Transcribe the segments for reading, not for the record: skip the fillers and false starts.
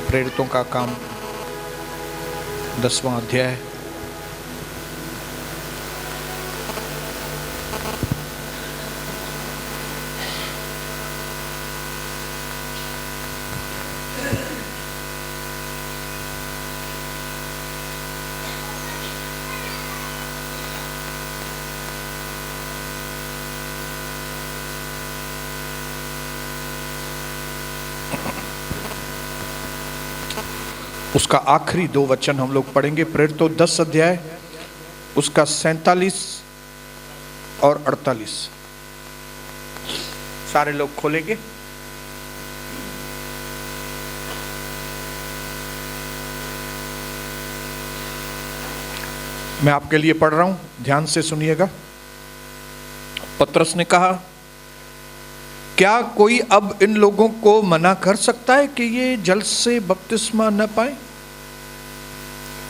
प्रेरितों का काम 10वां अध्याय। उसका आखिरी 2 वचन हम लोग पढ़ेंगे। प्रेरितों 10 अध्याय उसका 47 और 48। सारे लोग खोलेंगे। मैं आपके लिए पढ़ रहा हूं, ध्यान से सुनिएगा। पतरस ने कहा, क्या कोई अब इन लोगों को मना कर सकता है कि ये जल से बपतिस्मा न पाए?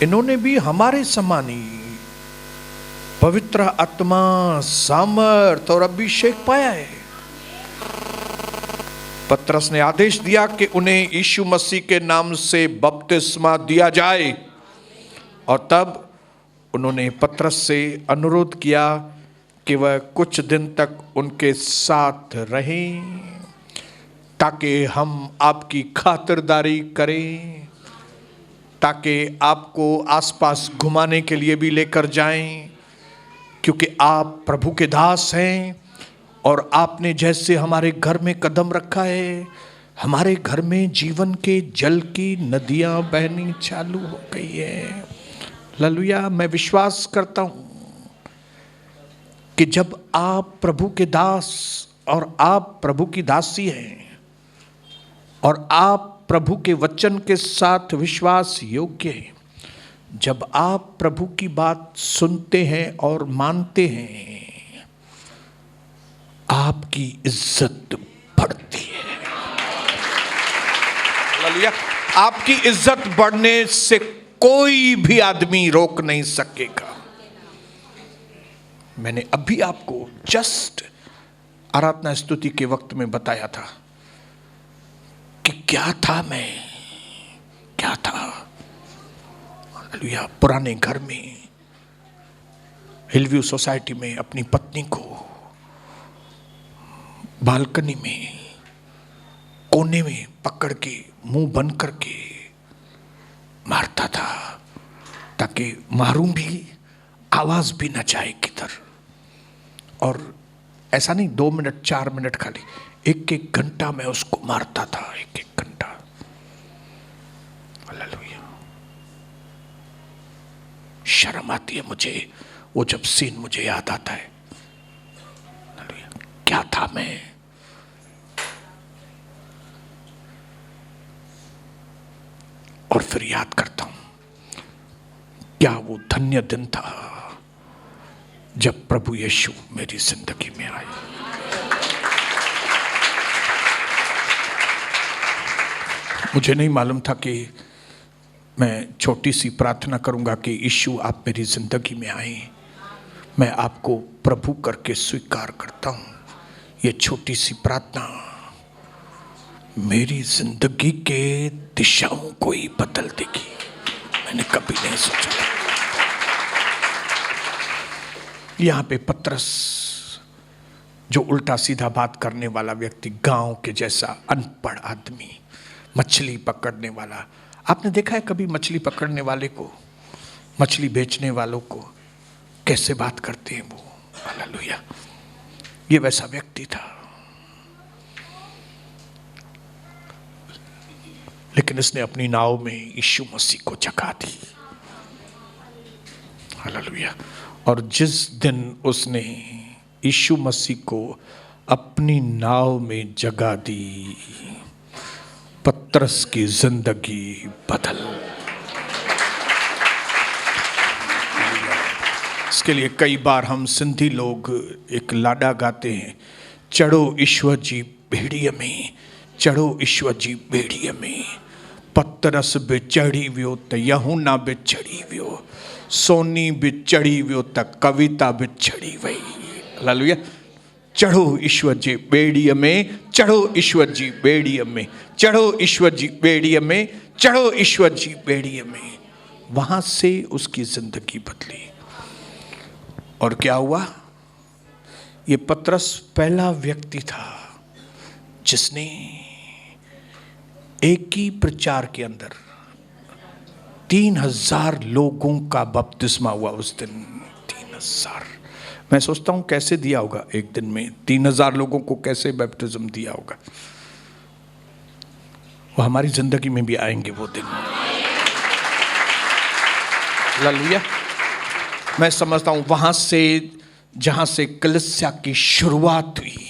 इन्होंने भी हमारे समान ही पवित्र आत्मा, सामर्थ और अभिषेक पाया है। पतरस ने आदेश दिया कि उन्हें यीशु मसीह के नाम से बपतिस्मा दिया जाए, और तब उन्होंने पतरस से अनुरोध किया कि वह कुछ दिन तक उनके साथ रहें ताकि हम आपकी खातिरदारी करें, ताकि आपको आसपास घुमाने के लिए भी लेकर जाएं, क्योंकि आप प्रभु के दास हैं और आपने जैसे हमारे घर में कदम रखा है, हमारे घर में जीवन के जल की नदियां बहनी चालू हो गई है। हालेलुया। मैं विश्वास करता हूं कि जब आप प्रभु के दास और आप प्रभु की दासी हैं और आप प्रभु के वचन के साथ विश्वास योग्य हैं, जब आप प्रभु की बात सुनते हैं और मानते हैं, आपकी इज्जत बढ़ती है। हालेलुया। आपकी इज्जत बढ़ने से कोई भी आदमी रोक नहीं सकेगा। मैंने अभी आपको जस्ट आराधना स्तुति के वक्त में बताया था कि क्या था, मैं क्या था। हालेलुया। पुराने घर में हिलव्यू सोसाइटी में अपनी पत्नी को बालकनी में कोने में पकड़ के मुंह बंद करके मारता था, ताकि मारूं भी, आवाज भी न जाए किधर। और ऐसा नहीं 2 मिनट 4 मिनट, खाली 1-1 घंटा मैं उसको मारता था, 1-1 घंटा। हालेलुया। शर्म आती है मुझे वो जब सीन मुझे याद आता है। हालेलुया। क्या था मैं। और फिर याद करता हूं, क्या वो धन्य दिन था जब प्रभु यीशु मेरी जिंदगी में आए। मुझे नहीं मालूम था कि मैं छोटी सी प्रार्थना करूंगा कि यीशु आप मेरी जिंदगी में आए, मैं आपको प्रभु करके स्वीकार करता हूं। ये छोटी सी प्रार्थना मेरी जिंदगी के दिशाओं को ही बदल देगी। मैंने कभी नहीं सोचा था। यहां पे पतरस, जो उल्टा सीधा बात करने वाला व्यक्ति, गांव के जैसा अनपढ़ आदमी, मछली पकड़ने वाला। आपने देखा है कभी मछली पकड़ने वाले को, मछली बेचने वालों को कैसे बात करते हैं वो। हालेलुया। ये वैसा व्यक्ति था, लेकिन इसने अपनी नाव में यीशु मसीह को जगा दी। हालेलुया। और जिस दिन उसने यीशु मसीह को अपनी नाव में जगा दी, पतरस की जिंदगी बदल। इसके लिए कई बार हम सिंधी लोग एक लाडा गाते हैं, चढ़ो ईश्वर जी भेड़िए में, चढ़ो ईश्वर जी भेड़िए में, पतरस बि चढ़ी वियो त यूहन्ना बि चढ़ी वियो, सोनी बि चढ़ी वियो त कविता बि चढ़ी वई। हालेलुया। चढ़ो ईश्वर जी बेड़ीअ में, चढ़ो ईश्वर जी बेड़ीअ में, चढ़ो ईश्वर जी बेड़ीअ में, चढ़ो ईश्वर जी बेड़िए में। वहां से उसकी जिंदगी बदली। और क्या हुआ? ये पतरस पहला व्यक्ति था जिसने एक ही प्रचार के अंदर 3000 लोगों का बपतिस्मा हुआ उस दिन। 3000। मैं सोचता हूं कैसे दिया होगा एक दिन में 3000 लोगों को, कैसे बपतिस्म दिया होगा। वो हमारी जिंदगी में भी आएंगे वो दिन। हालेलुया। मैं समझता हूं वहां से, जहां से कलीसिया की शुरुआत हुई,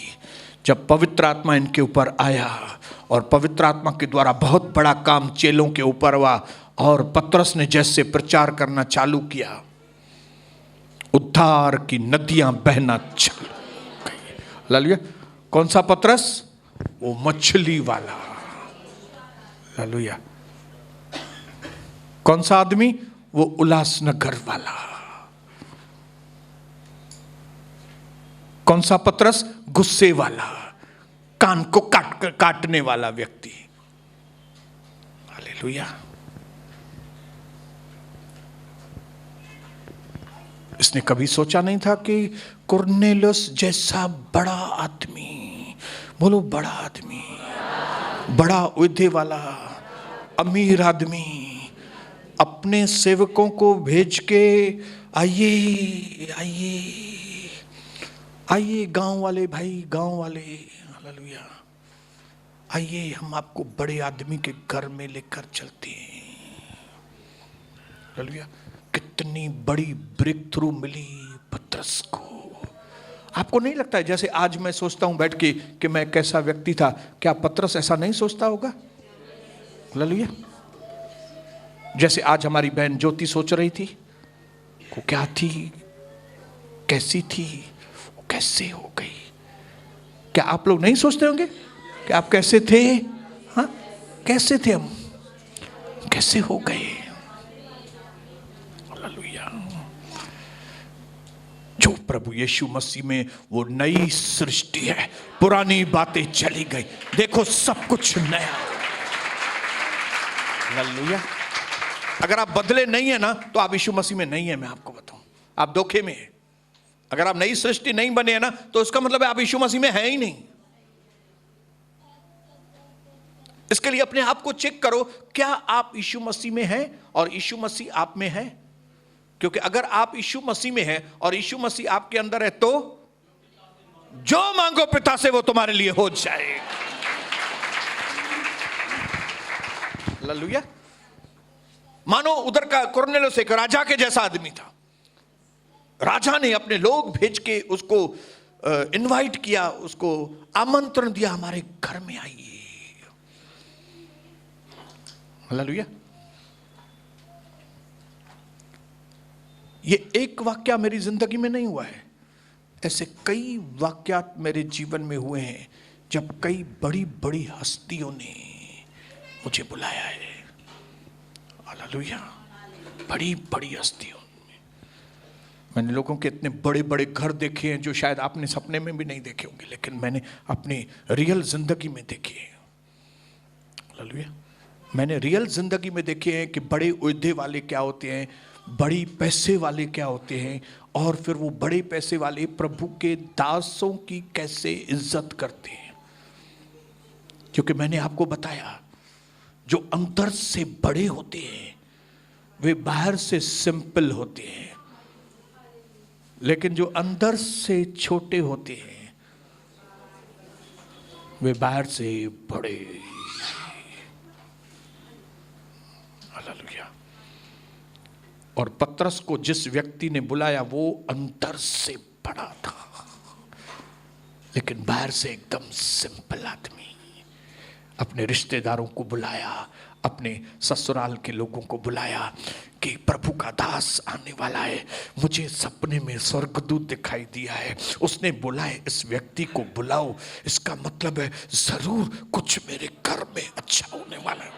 जब पवित्र आत्मा इनके ऊपर आया और पवित्र आत्मा के द्वारा बहुत बड़ा काम चेलों के ऊपर हुआ, और पतरस ने जैसे प्रचार करना चालू किया, उद्धार की नदियां बहना चालू गई। हालेलुया। कौन सा पतरस? वो मछली वाला। हालेलुया। कौन सा आदमी? वो उल्लासनगर वाला। कौन सा पतरस? गुस्से वाला, कान को काटने वाला व्यक्ति। हालेलुया। इसने कभी सोचा नहीं था कि कुरनेलियुस जैसा बड़ा आदमी, बोलो बड़ा आदमी, बड़ा उद्दे वाला अमीर आदमी, अपने सेवकों को भेज के आइए आइए आइए गांव वाले भाई, गांव वाले, हालेलुया, आइए हम आपको बड़े आदमी के घर में लेकर चलते हैं। हालेलुया। कितनी बड़ी ब्रेक थ्रू मिली पतरस को। आपको नहीं लगता है जैसे आज मैं सोचता हूं बैठ के कि मैं कैसा व्यक्ति था, क्या पतरस ऐसा नहीं सोचता होगा? हालेलुया। जैसे आज हमारी बहन ज्योति सोच रही थी, वो क्या थी, कैसी थी, वो कैसे हो गई। क्या आप लोग नहीं सोचते होंगे कि आप कैसे थे? हाँ, कैसे थे हम, कैसे हो गए। हालेलुया। जो प्रभु यीशु मसीह में, वो नई सृष्टि है, पुरानी बातें चली गई, देखो सब कुछ नया। हालेलुया। अगर आप बदले नहीं है ना तो आप यीशु मसीह में नहीं है। मैं आपको बताऊं, आप धोखे में है। अगर आप नई सृष्टि नहीं बने हैं ना तो इसका मतलब है आप यीशु मसीह में है ही नहीं। इसके लिए अपने आप को चेक करो, क्या आप यीशु मसीह में हैं और यीशु मसीह आप में है? क्योंकि अगर आप यीशु मसीह में हैं और यीशु मसीह आपके अंदर है तो जो मांगो पिता से वो तुम्हारे लिए हो जाएगा। हालेलुया। मानो उधर का कुरनेलियुस एक राजा के जैसा आदमी था। राजा ने अपने लोग भेज के उसको इनवाइट किया, उसको आमंत्रण दिया, हमारे घर में आइए। हालेलुया। ये एक वाक्या मेरी जिंदगी में नहीं हुआ है, ऐसे कई वाक्यात मेरे जीवन में हुए हैं जब कई बड़ी बड़ी हस्तियों ने मुझे बुलाया है। हालेलुया। बड़ी बड़ी हस्तियों। मैंने लोगों के इतने बड़े बड़े घर देखे हैं जो शायद आपने सपने में भी नहीं देखे होंगे, लेकिन मैंने अपनी रियल जिंदगी में देखे हैं। हालेलुया। मैंने रियल जिंदगी में देखे हैं कि बड़े ओहदे वाले क्या होते हैं, बड़ी पैसे वाले क्या होते हैं, और फिर वो बड़े पैसे वाले प्रभु के दासों की कैसे इज्जत करते हैं। क्योंकि मैंने आपको बताया, जो अंदर से बड़े होते हैं वे बाहर से सिंपल होते हैं, लेकिन जो अंदर से छोटे होते हैं वे बाहर से बड़े। हालेलुया। और पतरस को जिस व्यक्ति ने बुलाया वो अंदर से बड़ा था, लेकिन बाहर से एकदम सिंपल आदमी। अपने रिश्तेदारों को बुलाया, अपने ससुराल के लोगों को बुलाया कि प्रभु का दास आने वाला है, मुझे सपने में स्वर्गदूत दिखाई दिया है, उसने बोला है इस व्यक्ति को बुलाओ, इसका मतलब है जरूर कुछ मेरे घर में अच्छा होने वाला है,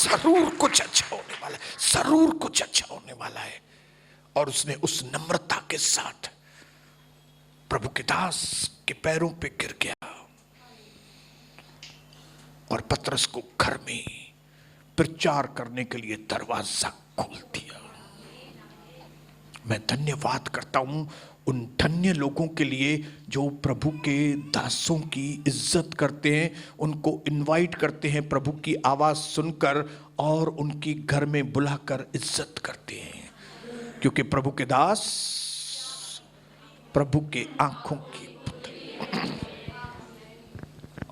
जरूर कुछ अच्छा होने वाला है, जरूर कुछ अच्छा होने वाला है। और उसने उस नम्रता के साथ प्रभु के दास के पैरों पे गिर गया। पतरस को घर में प्रचार करने के लिए दरवाजा खोल दिया। मैं धन्यवाद करता हूं उन धन्य लोगों के लिए जो प्रभु के दासों की इज्जत करते हैं, उनको इनवाइट करते हैं प्रभु की आवाज सुनकर और उनकी घर में बुलाकर इज्जत करते हैं, क्योंकि प्रभु के दास प्रभु के आंखों की पुतली।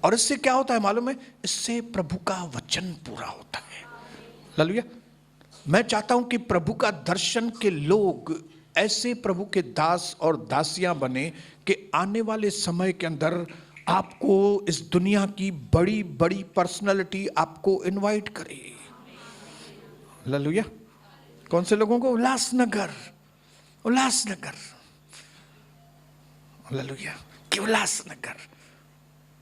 और इससे क्या होता है मालूम है? इससे प्रभु का वचन पूरा होता है। हालेलुया। मैं चाहता हूं कि प्रभु का दर्शन के लोग ऐसे प्रभु के दास और दासियां बने कि आने वाले समय के अंदर आपको इस दुनिया की बड़ी बड़ी पर्सनालिटी आपको इनवाइट करे। हालेलुया। कौन से लोगों को? उल्लासनगर, उल्लासनगर। हालेलुया। कि उल्लासनगर,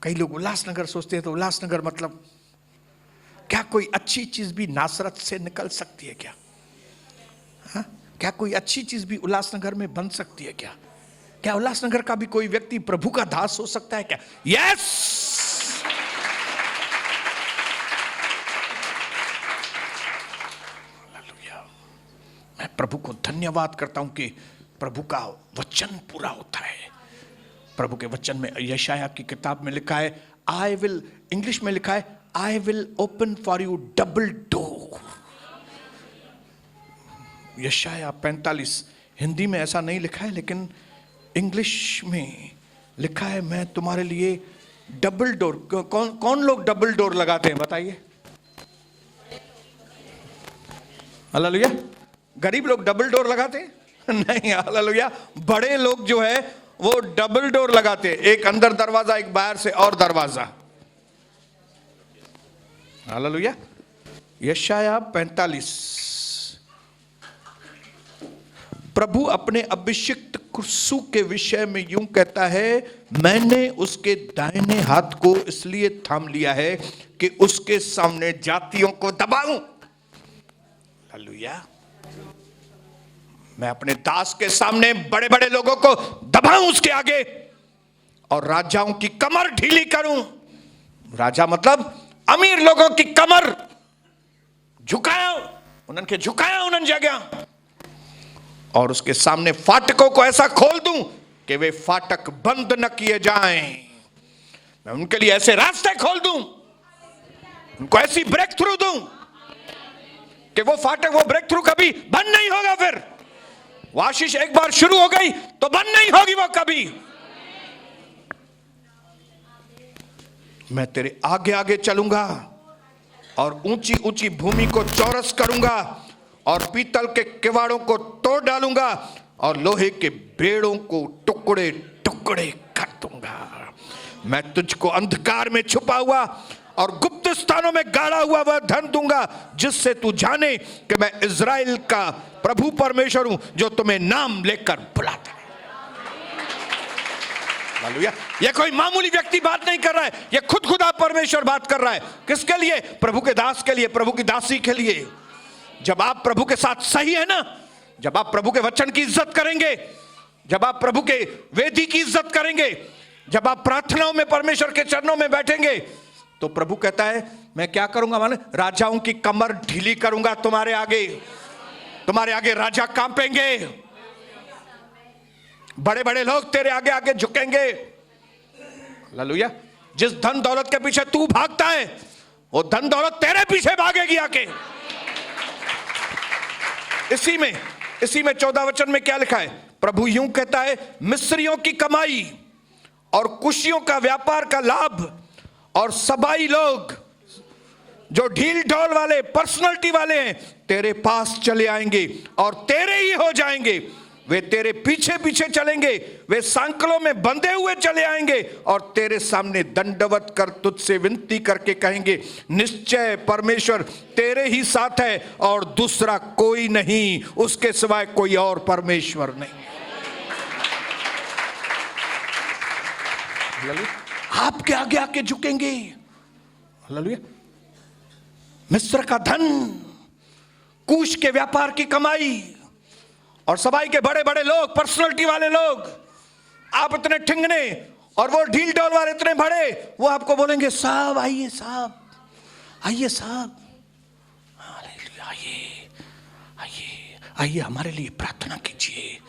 कई लोग उल्लासनगर सोचते हैं तो उल्लासनगर मतलब क्या कोई अच्छी चीज भी नासरत से निकल सकती है क्या? हाँ? क्या कोई अच्छी चीज भी उल्लासनगर में बन सकती है क्या? क्या उल्लासनगर का भी कोई व्यक्ति प्रभु का दास हो सकता है क्या? यस। हालेलुया। मैं प्रभु को धन्यवाद करता हूं कि प्रभु का वचन पूरा होता है। प्रभु के वचन में यशाया की किताब में लिखा है, आई विल, इंग्लिश में लिखा है, I will open for you double door. यशाया 45, हिंदी में ऐसा नहीं लिखा है लेकिन इंग्लिश में लिखा है, मैं तुम्हारे लिए डबल डोर। कौन लोग डबल डोर लगाते हैं बताइए? हालेलुया। गरीब लोग डबल डोर लगाते हैं? नहीं। हालेलुया। बड़े लोग जो है वो डबल डोर लगाते हैं, एक अंदर दरवाजा एक बाहर से और दरवाजा। हालेलुया। यशाया 45। प्रभु अपने अभिषिक्त कुर्सू के विषय में यूं कहता है, मैंने उसके दाहिने हाथ को इसलिए थाम लिया है कि उसके सामने जातियों को दबाऊं। हालेलुया। मैं अपने दास के सामने बड़े बड़े लोगों को दबाऊं उसके आगे, और राजाओं की कमर ढीली करूं। राजा मतलब अमीर लोगों की कमर झुकाया, उनके झुकाया उन जगह, और उसके सामने फाटकों को ऐसा खोल दूं कि वे फाटक बंद न किए जाएं। मैं उनके लिए ऐसे रास्ते खोल दूं, उनको ऐसी ब्रेक थ्रू दूं कि वो फाटक, वो ब्रेक थ्रू कभी बंद नहीं होगा। फिर वो आशीष एक बार शुरू हो गई तो बंद नहीं होगी वो कभी। मैं तेरे आगे आगे चलूंगा और ऊंची ऊंची भूमि को चौरस करूंगा और पीतल के किवाड़ों को तोड़ डालूंगा और लोहे के बेड़ों को टुकड़े टुकड़े कर दूंगा। मैं तुझको अंधकार में छुपा हुआ और गुप्त स्थानों में गाड़ा हुआ वह धन दूंगा, जिससे तू जाने कि मैं इज़राइल का प्रभु परमेश्वर हूं, जो तुम्हें नाम लेकर बुलाता है। हालेलुया। ये कोई मामूली व्यक्ति बात नहीं कर रहा है, ये खुदा परमेश्वर बात कर रहा है। किसके लिए? प्रभु के दास के लिए, प्रभु की दासी के लिए। जब आप प्रभु के साथ सही है ना, जब आप प्रभु के वचन की इज्जत करेंगे, जब आप प्रभु के वेदी की इज्जत करेंगे, जब आप प्रार्थनाओं में परमेश्वर के चरणों में बैठेंगे, तो प्रभु कहता है मैं क्या करूंगा माने? राजाओं की कमर ढीली करूंगा तुम्हारे आगे। तुम्हारे आगे राजा कांपेंगे, बड़े बड़े लोग तेरे आगे आगे झुकेंगे। हालेलुया। जिस धन दौलत के पीछे तू भागता है, वो धन दौलत तेरे पीछे भागेगी आके। इसी में 14 वचन में क्या लिखा है? प्रभु यूं कहता है, मिस्रियों की कमाई और कुशियों का व्यापार का लाभ और सबाई लोग जो ढील ढोल वाले पर्सनालिटी वाले हैं तेरे पास चले आएंगे और तेरे ही हो जाएंगे। वे तेरे पीछे पीछे चलेंगे, वे सांकलों में बंधे हुए चले आएंगे और तेरे सामने दंडवत कर तुझसे विनती करके कहेंगे, निश्चय परमेश्वर तेरे ही साथ है और दूसरा कोई नहीं, उसके सिवाय कोई और परमेश्वर नहीं। आपके आगे आके झुकेंगे। हालेलुया। मिस्र का धन, कूश के व्यापार की कमाई और सबाई के बड़े बड़े लोग, पर्सनालिटी वाले लोग, आप इतने ठिंगने और वो ढील ढोल वाले इतने बड़े, वो आपको बोलेंगे साहब आइए साहब, आइए साहब, आइए आइए आइए, हमारे लिए प्रार्थना कीजिए,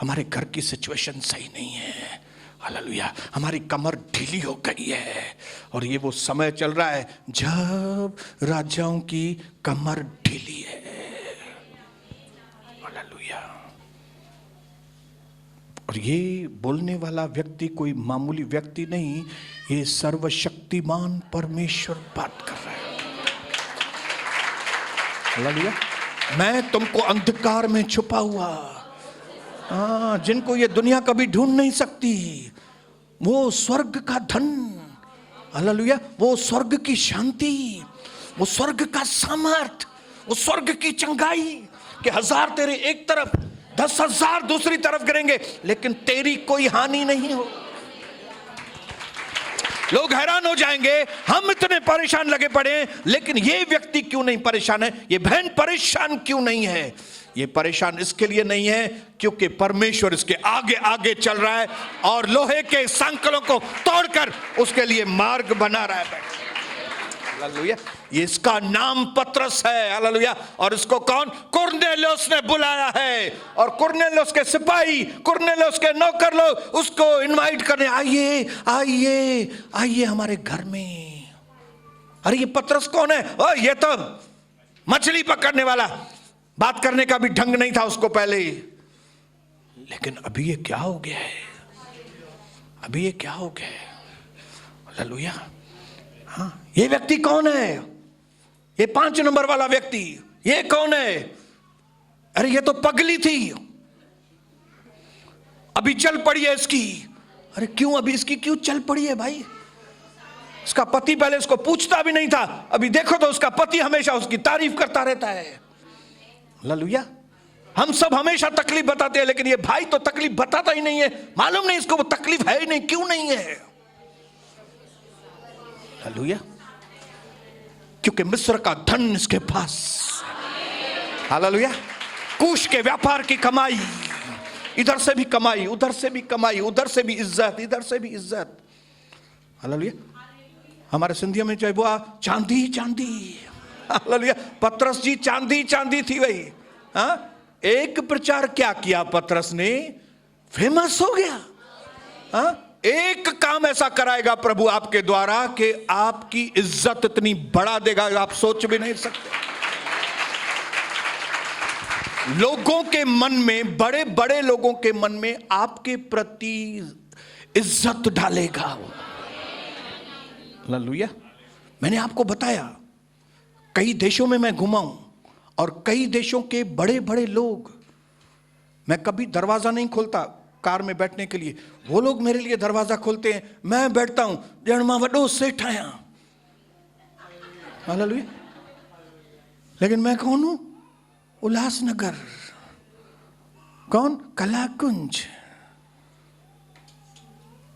हमारे घर की सिचुएशन सही नहीं है, हालेलुया, हमारी कमर ढीली हो गई है। और ये वो समय चल रहा है जब राजाओं की कमर ढीली है, हालेलुया। और ये बोलने वाला व्यक्ति कोई मामूली व्यक्ति नहीं, ये सर्वशक्तिमान परमेश्वर बात कर रहा है, हालेलुया। मैं तुमको अंधकार में छुपा हुआ, जिनको ये दुनिया कभी ढूंढ नहीं सकती, वो स्वर्ग का धन, हालेलुया, वो स्वर्ग की शांति, वो स्वर्ग का सामर्थ, वो स्वर्ग की चंगाई कि 1000 तेरे एक तरफ, 10,000 दूसरी तरफ गिरेंगे, लेकिन तेरी कोई हानि नहीं हो। लोग हैरान हो जाएंगे, हम इतने परेशान लगे पड़े हैं, लेकिन ये व्यक्ति क्यों नहीं परेशान है, ये बहन परेशान क्यों नहीं है? ये परेशान इसके लिए नहीं है क्योंकि परमेश्वर इसके आगे आगे चल रहा है और लोहे के संकलों को तोड़कर उसके लिए मार्ग बना रहा है। हालेलुया, ये इसका नाम पतरस है, हालेलुया। और इसको कौन? कुरनेलियुस ने बुलाया है, और कुरनेलियुस के सिपाही, कुरनेलियुस के नौकर लोग उसको इनवाइट करने, आइए आइए आइए हमारे घर में। अरे ये पतरस कौन है? ये तो मछली पकड़ने वाला, बात करने का भी ढंग नहीं था उसको पहले, लेकिन अभी ये क्या हो गया है, अभी ये क्या हो गया है, हालेलुया। हाँ, ये व्यक्ति कौन है? ये 5 नंबर वाला व्यक्ति, ये कौन है? अरे ये तो पगली थी, अभी चल पड़ी है इसकी। अरे क्यों अभी इसकी क्यों चल पड़ी है भाई? इसका पति पहले इसको पूछता भी नहीं था, अभी देखो तो उसका पति हमेशा उसकी तारीफ करता रहता है, हालेलुया। हम सब हमेशा तकलीफ बताते हैं, लेकिन ये भाई तो तकलीफ बताता ही नहीं है, मालूम नहीं इसको वो तकलीफ है ही नहीं, क्यों नहीं है, हालेलुया। क्योंकि मिस्र का धन इसके पास, हालेलुया। कूश के व्यापार की कमाई, इधर से भी कमाई, उधर से भी कमाई, उधर से भी इज्जत, इधर से भी इज्जत, हालेलुया। हमारे सिंधिया में चाहे वो चांदी चांदी, हालेलुया। पतरस जी चांदी चांदी थी वही। हाँ, एक प्रचार क्या किया पतरस ने, फेमस हो गया। हाँ, एक काम ऐसा कराएगा प्रभु आपके द्वारा कि आपकी इज्जत इतनी बढ़ा देगा आप सोच भी नहीं सकते। लोगों के मन में, बड़े बड़े लोगों के मन में आपके प्रति इज्जत डालेगा, हालेलुया। मैंने आपको बताया कई देशों में मैं घुमा हूं, और कई देशों के बड़े बड़े लोग, मैं कभी दरवाजा नहीं खोलता कार में बैठने के लिए, वो लोग मेरे लिए दरवाजा खोलते हैं, मैं बैठता हूं, जण मां वडो सेठ आया, हालेलुया। लेकिन मैं कौन हूं? उल्लासनगर, कौन? कलाकुंज।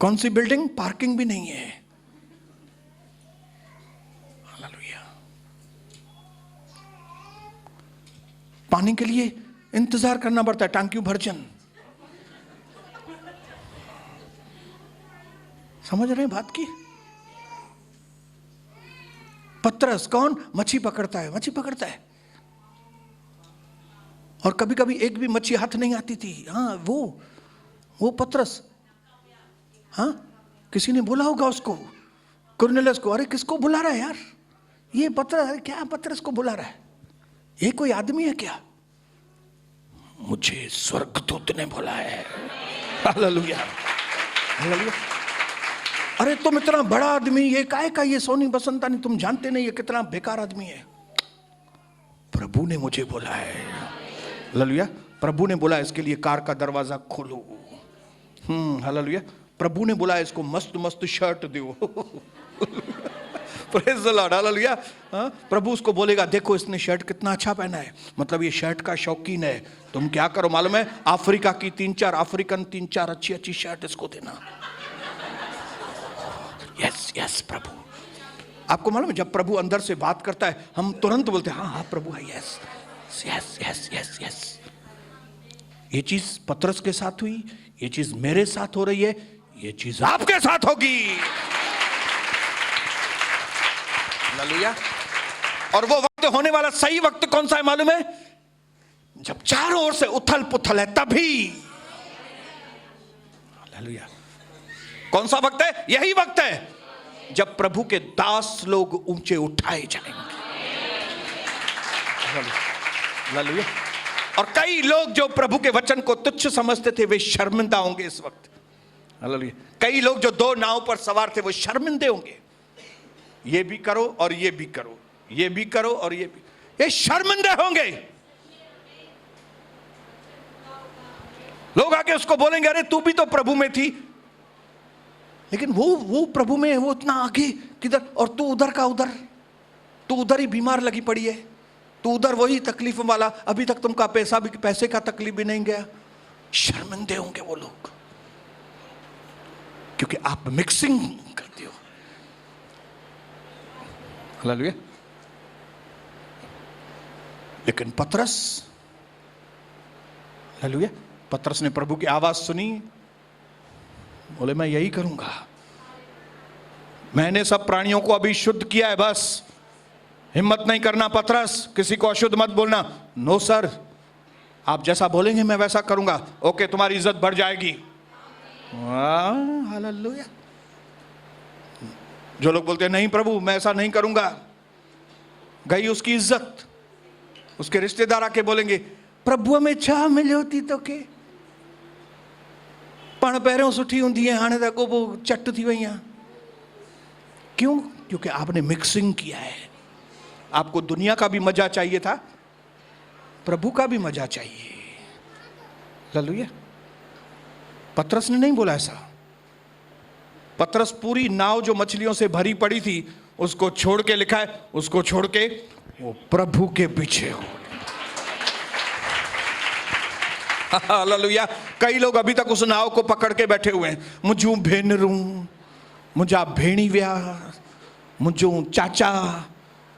कौन सी बिल्डिंग? पार्किंग भी नहीं है, हालेलुया। पानी के लिए इंतजार करना पड़ता है, टांकियों भरचन। समझ रहे हैं बात की? पतरस कौन? मच्छी पकड़ता है, मच्छी पकड़ता है, और कभी कभी एक भी मच्छी हाथ नहीं आती थी। हाँ, वो पतरस, हाँ, किसी ने बोला होगा उसको, कुरनेलियुस को, अरे किसको बुला रहा है यार ये पतरस, अरे क्या पतरस को बुला रहा है, ये कोई आदमी है क्या? मुझे स्वर्गदूत ने बुलाया है, हालेलुया, हालेलुया। अरे तुम इतना बड़ा आदमी, ये काहे का ये सोनी बसंता नहीं, तुम जानते नहीं ये कितना बेकार आदमी है। प्रभु ने मुझे बोला है, हालेलुया। प्रभु ने बोला इसके लिए कार का दरवाजा खोलो, हालेलुया। प्रभु ने बोला इसको मस्त मस्त शर्ट दो, प्रेज द लॉर्ड, हालेलुया। प्रभु उसको बोलेगा देखो इसने शर्ट कितना अच्छा पहना है, मतलब ये शर्ट का शौकीन है। तुम क्या करो मालूम है? अफ्रीका की 3-4 अफ्रीकन 3-4 अच्छी अच्छी शर्ट इसको देना। यस यस प्रभु। आपको मालूम है जब प्रभु अंदर से बात करता है हम तुरंत बोलते हैं हाँ हाँ प्रभु है, yes yes yes yes yes. ये चीज पतरस के साथ हुई, ये चीज मेरे साथ हो रही है, ये चीज आपके साथ होगी, हालेलुया। और वो वक्त होने वाला सही वक्त कौन सा है मालूम है? जब चारों ओर से उथल पुथल है तभी। हालेलुया। कौन सा वक्त है? यही वक्त है जब प्रभु के दास लोग ऊंचे उठाए जाएंगे। हालेलुया। और कई लोग जो प्रभु के वचन को तुच्छ समझते थे वे शर्मिंदा होंगे इस वक्त। हालेलुया। कई लोग जो दो नाव पर सवार थे वो शर्मिंदे होंगे। ये भी करो और ये भी करो, ये भी करो और ये भी, ये शर्मिंदे होंगे। लोग आके उसको बोलेंगे अरे तू भी तो प्रभु में थी, लेकिन वो प्रभु में है, वो इतना आगे किधर, और तू उधर का उधर, तू उधर ही बीमार लगी पड़ी है, तू उधर वही तकलीफ वाला, अभी तक तुमका पैसे का तकलीफ भी नहीं गया। शर्मिंदे होंगे वो लोग, क्योंकि आप मिक्सिंग करते हो। हालेलुया। लेकिन पतरस, हालेलुया, पतरस ने प्रभु की आवाज सुनी, बोले मैं यही करूंगा, मैंने सब प्राणियों को अभी शुद्ध किया है, बस हिम्मत नहीं करना पतरस, किसी को अशुद्ध मत बोलना। नो सर, आप जैसा बोलेंगे मैं वैसा करूंगा। ओके, तुम्हारी इज्जत बढ़ जाएगी। हालेलुया। जो लोग बोलते हैं नहीं प्रभु मैं ऐसा नहीं करूंगा, गई उसकी इज्जत। उसके रिश्तेदार आके बोलेंगे प्रभु में छा मिली होती तो के पण पैरों सुठी होंगी है, हाणे तक वो चट थी वही। क्यों? क्योंकि आपने मिक्सिंग किया है। आपको दुनिया का भी मजा चाहिए था, प्रभु का भी मजा चाहिए। हालेलुया। पतरस ने नहीं बोला ऐसा। पतरस पूरी नाव जो मछलियों से भरी पड़ी थी उसको छोड़ के, लिखा है उसको छोड़ के वो प्रभु के पीछे हो। हालेलुया। कई लोग अभी तक उस नाव को पकड़ के बैठे हुए हैं। मुझू भेनरू, मुझा भेणी व्या, मुझू चाचा,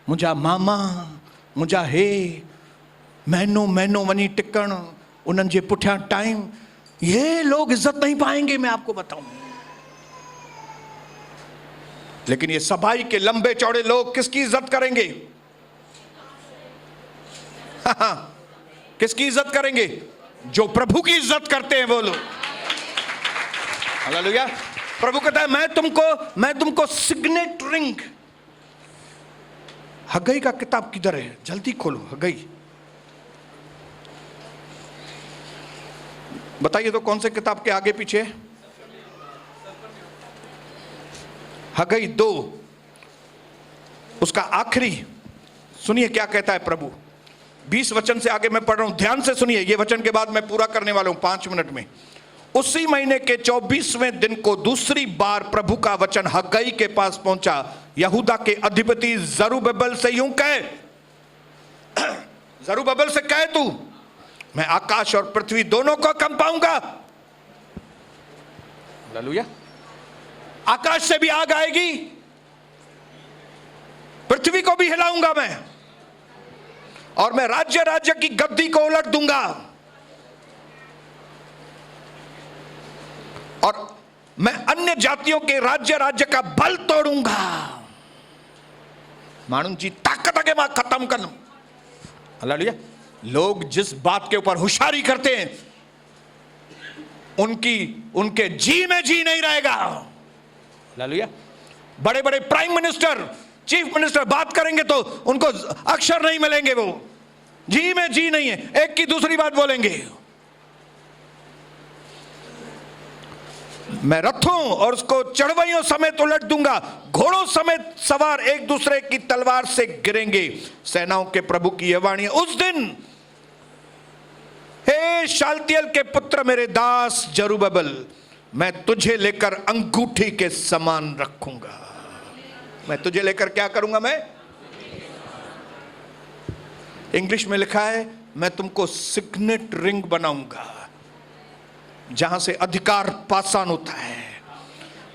मुझा मामा, मुझा हे, महीनों महीनों वनी टिकण, उन्हनि जे पुठियां टाइम। ये लोग इज्जत नहीं पाएंगे, मैं आपको बताऊं। लेकिन ये सभाई के लंबे चौड़े लोग किसकी इज्जत करेंगे? किसकी इज्जत करेंगे? जो प्रभु की इज्जत करते हैं वो लोग। हालेलुया। प्रभु कहता है मैं तुमको सिग्नेट रिंग। हग्गई का किताब किधर है? जल्दी खोलो हग्गई। बताइए तो कौन से किताब के आगे पीछे? हग्गई 2 उसका आखिरी। सुनिए क्या कहता है प्रभु। 20 वचन से आगे मैं पढ़ रहा हूं, ध्यान से सुनिए। ये वचन के बाद मैं पूरा करने वाला हूं 5 मिनट में। उसी महीने के 24वें दिन को दूसरी बार प्रभु का वचन हग्गई के पास पहुंचा। यहूदा के अधिपति जरुब्बाबेल से यूं कहे, जरुब्बाबेल से कहे तू, मैं आकाश और पृथ्वी दोनों को कंपाऊंगा। हालेलुया। आकाश से भी आग आएगी, पृथ्वी को भी हिलाऊंगा मैं, और मैं राज्य की गद्दी को उलट दूंगा, और मैं अन्य जातियों के राज्य का बल तोड़ूंगा। मानू जी ताकत के मां खत्म कर। हालेलुया। लोग जिस बात के ऊपर होशियारी करते हैं उनके जी में जी नहीं रहेगा। हालेलुया। बड़े बड़े प्राइम मिनिस्टर, चीफ मिनिस्टर बात करेंगे तो उनको अक्षर नहीं मिलेंगे, वो जी में जी नहीं है, एक की दूसरी बात बोलेंगे। मैं रथों और उसको चढ़वइयों समेत उलट दूंगा, घोड़ों समेत सवार एक दूसरे की तलवार से गिरेंगे। सेनाओं के प्रभु की यह वाणी है। उस दिन हे शालतियल के पुत्र मेरे दास जरुब्बाबेल, मैं तुझे लेकर अंगूठी के समान रखूंगा। मैं तुझे लेकर क्या करूंगा? मैं, इंग्लिश में लिखा है मैं तुमको सिग्नेट रिंग बनाऊंगा, जहां से अधिकार पासान होता है।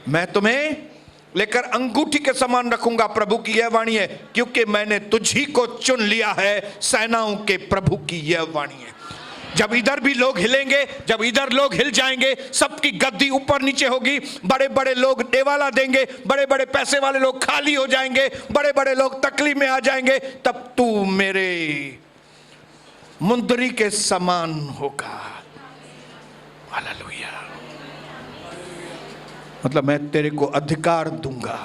मैं तुम्हें लेकर अंगूठी के समान रखूंगा। प्रभु की यह वाणी है, क्योंकि मैंने तुझी को चुन लिया है। सेनाओं के प्रभु की यह वाणी है। जब इधर भी लोग हिलेंगे, जब इधर लोग हिल जाएंगे, सबकी गद्दी ऊपर नीचे होगी, बड़े बड़े लोग डेवाला देंगे, बड़े बड़े पैसे वाले लोग खाली हो जाएंगे, बड़े बड़े लोग तकलीफ में आ जाएंगे, तब तू मेरे मुंदरी के समान होगा। हालेलुया। मतलब मैं तेरे को अधिकार दूंगा,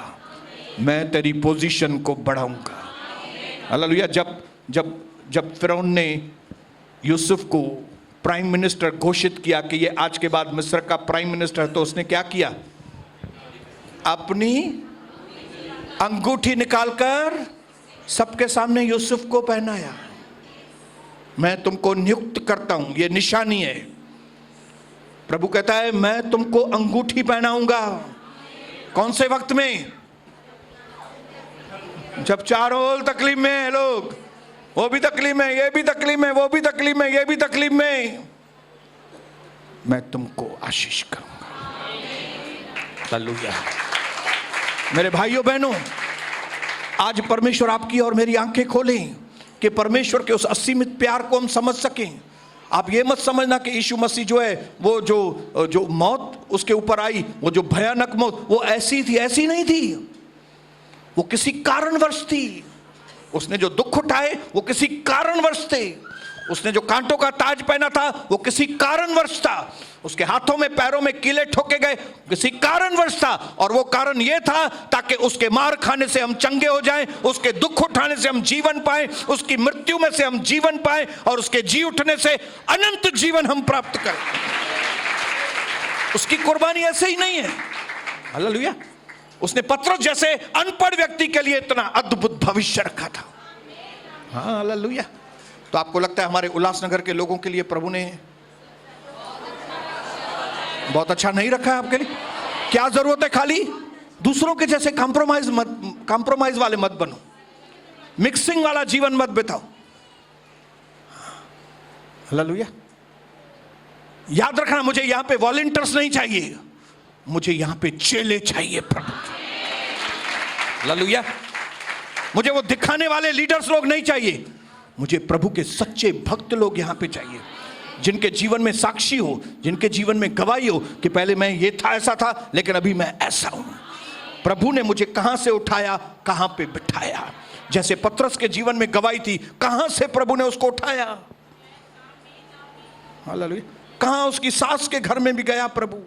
मैं तेरी पोजीशन को बढ़ाऊंगा। हालेलुया। जब फिरौन ने यूसुफ को प्राइम मिनिस्टर घोषित किया कि ये आज के बाद मिस्र का प्राइम मिनिस्टर, तो उसने क्या किया? अपनी अंगूठी निकालकर सबके सामने यूसुफ को पहनाया। मैं तुमको नियुक्त करता हूं, ये निशानी है। प्रभु कहता है मैं तुमको अंगूठी पहनाऊंगा। कौन से वक्त में? जब चारों ओर तकलीफ में है लोग, वो भी तकलीफ में, ये भी तकलीफ में, वो भी तकलीफ में, ये भी तकलीफ में, मैं तुमको आशीष करूंगा। हालेलुया। मेरे भाइयों बहनों, आज परमेश्वर आपकी और मेरी आंखें खोलें कि परमेश्वर के उस असीमित प्यार को हम समझ सकें। आप ये मत समझना कि यीशु मसीह जो है, वो जो मौत उसके ऊपर आई, वो जो भयानक मौत, वो ऐसी थी, ऐसी नहीं थी। वो किसी कारणवश थी। उसने जो दुख उठाए वो किसी कारणवश थे। उसने जो कांटों का ताज पहना था वो किसी कारणवश था। उसके हाथों में पैरों में कीले ठोके गए किसी कारणवश था। और वो कारण ये था ताकि उसके मार खाने से हम चंगे हो जाएं, उसके दुख उठाने से हम जीवन पाएं, उसकी मृत्यु में से हम जीवन पाएं, और उसके जी उठने से अनंत जीवन हम प्राप्त करें। उसकी कुर्बानी ऐसे ही नहीं है। हालेलुया। उसने पतरस जैसे अनपढ़ व्यक्ति के लिए इतना अद्भुत भविष्य रखा था। हाँ, हालेलुया। तो आपको लगता है हमारे उल्लासनगर के लोगों के लिए प्रभु ने बहुत अच्छा नहीं रखा है आपके लिए? क्या जरूरत है? खाली दूसरों के जैसे कॉम्प्रोमाइज वाले मत बनो, मिक्सिंग वाला जीवन मत बिताओ। हालेलुया। याद रखना, मुझे यहां पे वॉलंटियर्स नहीं चाहिए, मुझे यहां पे चेले चाहिए प्रभु। हालेलुया। मुझे वो दिखाने वाले लीडर्स लोग नहीं चाहिए, मुझे प्रभु के सच्चे भक्त लोग यहां पे चाहिए, जिनके जीवन में साक्षी हो, जिनके जीवन में गवाही हो कि पहले मैं ये था, ऐसा था, लेकिन अभी मैं ऐसा हूं। प्रभु ने मुझे कहां से उठाया, कहां पे बिठाया। जैसे पतरस के जीवन में गवाही थी, कहां से प्रभु ने उसको उठाया। हालेलुया। कहां उसकी सास के घर में भी गया प्रभु,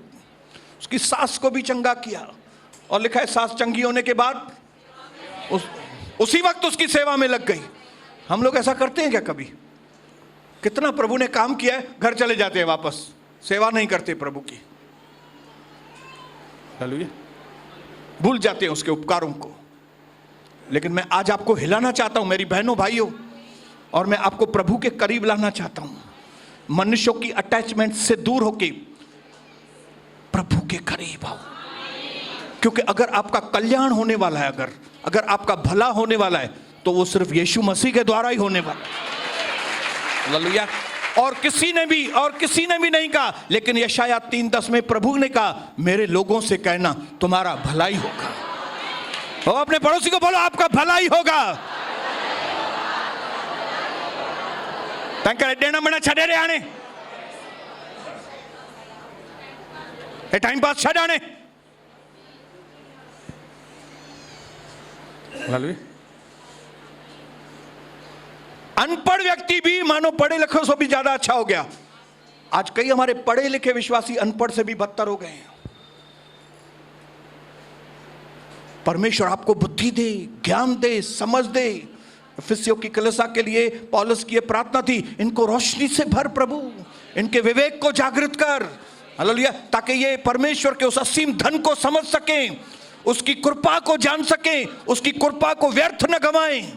उसकी सास को भी चंगा किया। और लिखा है सास चंगी होने के बाद उसी वक्त उसकी सेवा में लग गई। हम लोग ऐसा करते हैं क्या कभी? कितना प्रभु ने काम किया है, घर चले जाते हैं वापस, सेवा नहीं करते प्रभु की। हालेलुया। भूल जाते हैं उसके उपकारों को। लेकिन मैं आज आपको हिलाना चाहता हूं मेरी बहनों भाइयों, और मैं आपको प्रभु के करीब लाना चाहता हूं। मनुष्यों की अटैचमेंट से दूर होके प्रभु के करीब आओ। क्योंकि अगर आपका कल्याण होने वाला है, अगर आपका भला होने वाला है, तो वो सिर्फ यीशु मसीह के द्वारा ही होने वाला है। हालेलुया। और किसी ने भी नहीं कहा। लेकिन यशायाह 3:10 में प्रभु ने कहा, मेरे लोगों से कहना तुम्हारा भलाई होगा। और अपने पड़ोसी को बोलो, आपका भलाई होगा। देना मना छड़े रे आने, टाइम पास छड़ आने। अनपढ़ व्यक्ति भी मानो पढ़े लिखे से भी ज्यादा अच्छा हो गया। आज कई हमारे पढ़े लिखे विश्वासी अनपढ़ से भी बदतर हो गए हैं। परमेश्वर आपको बुद्धि दे, ज्ञान दे, समझ दे। इफिसियों की कलीसिया के लिए पौलुस की प्रार्थना थी, इनको रोशनी से भर प्रभु, इनके विवेक को जागृत कर। हालेलुया। ताकि ये परमेश्वर के उस असीम धन को समझ सकें, उसकी कृपा को जान सकें, उसकी कृपा को व्यर्थ न गवाएं।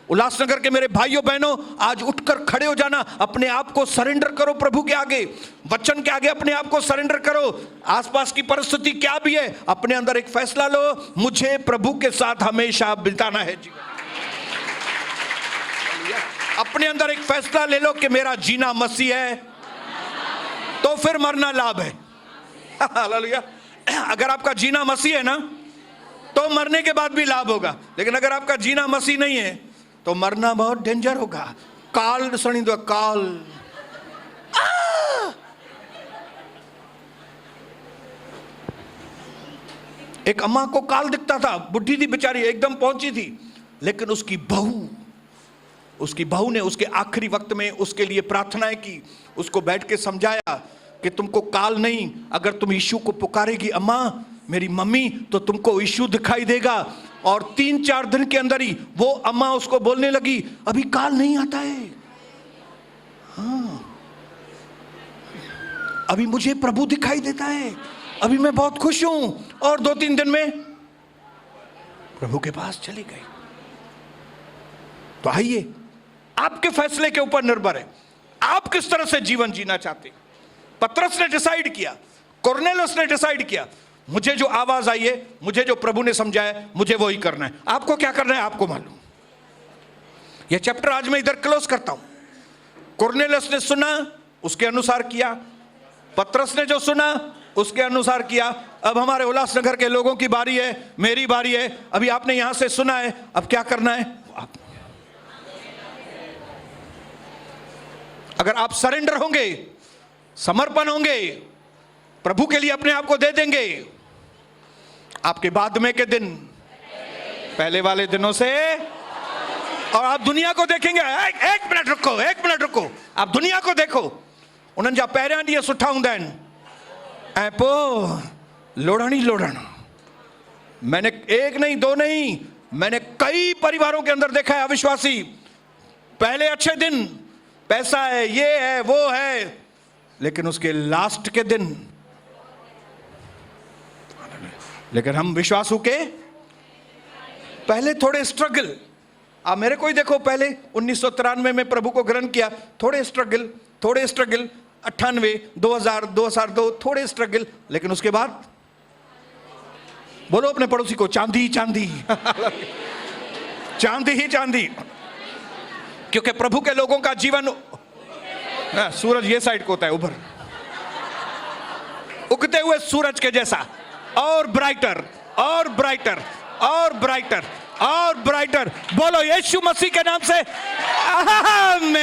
उल्लासनगर के मेरे भाइयों बहनों, आज उठकर खड़े हो जाना, अपने आप को सरेंडर करो प्रभु के आगे, वचन के आगे अपने आप को सरेंडर करो। आसपास की परिस्थिति क्या भी है, अपने अंदर एक फैसला लो, मुझे प्रभु के साथ हमेशा बिताना है जीवन। अपने अंदर एक फैसला ले लो कि मेरा जीना मसीह है, तो फिर मरना लाभ है। हालेलुया। अगर आपका जीना मसीह है ना, तो मरने के बाद भी लाभ होगा। लेकिन अगर आपका जीना मसीह नहीं है, तो मरना बहुत डेंजर होगा। काल सणी दो काल, एक अम्मा को काल दिखता था, बुढ़ी थी बेचारी, एकदम पहुंची थी, लेकिन उसकी बहू ने उसके आखिरी वक्त में उसके लिए प्रार्थनाएं की, उसको बैठ के समझाया कि तुमको काल नहीं, अगर तुम यीशु को पुकारेगी अम्मा मेरी मम्मी, तो तुमको यीशु दिखाई देगा। और 3-4 दिन के अंदर ही वो अम्मा उसको बोलने लगी, अभी काल नहीं आता है, हाँ अभी मुझे प्रभु दिखाई देता है, अभी मैं बहुत खुश हूं। और 2-3 दिन में प्रभु के पास चली गई। तो आइए, आपके फैसले के ऊपर निर्भर है, आप किस तरह से जीवन जीना चाहते हैं। पतरस ने डिसाइड किया, कुरनेलियुस ने डिसाइड किया, मुझे जो आवाज आई है, मुझे जो प्रभु ने समझाया, मुझे वो ही करना है। आपको क्या करना है आपको मालूम। यह चैप्टर आज मैं इधर क्लोज करता हूं। कुरनेलियुस ने सुना, उसके अनुसार किया, पतरस ने जो सुना उसके अनुसार किया। अब हमारे उल्लासनगर के लोगों की बारी है, मेरी बारी है। अभी आपने यहां से सुना है, अब क्या करना है। अगर आप सरेंडर होंगे, समर्पण होंगे, प्रभु के लिए अपने आप को दे देंगे, आपके बाद में के दिन पहले वाले दिनों से, और आप दुनिया को देखेंगे। एक मिनट रुको, आप दुनिया को देखो। उन्हनि जा पहिरियां ॾींहं सुठा हूंदा आहिनि ऐं पोइ लोड़ण ही लोड़ण। मैंने 1 नहीं 2 नहीं, मैंने कई परिवारों के अंदर देखा है अविश्वासी, पहले अच्छे दिन, पैसा है, ये है, वो है, लेकिन उसके लास्ट के दिन, लेकिन हम विश्वासु के पहले थोड़े स्ट्रगल। आप मेरे को ही देखो, पहले 1993 में प्रभु को ग्रहण किया, थोड़े स्ट्रगल, 98, 2000, 2002 थोड़े स्ट्रगल, लेकिन उसके बाद बोलो अपने पड़ोसी को, चांदी चांदी चांदी ही चांदी। क्योंकि प्रभु के लोगों का जीवन, सूरज ये साइड को होता है, उभर, उगते हुए सूरज के जैसा, और ब्राइटर और ब्राइटर और ब्राइटर और ब्राइटर। बोलो यीशु मसीह के नाम से आमीन।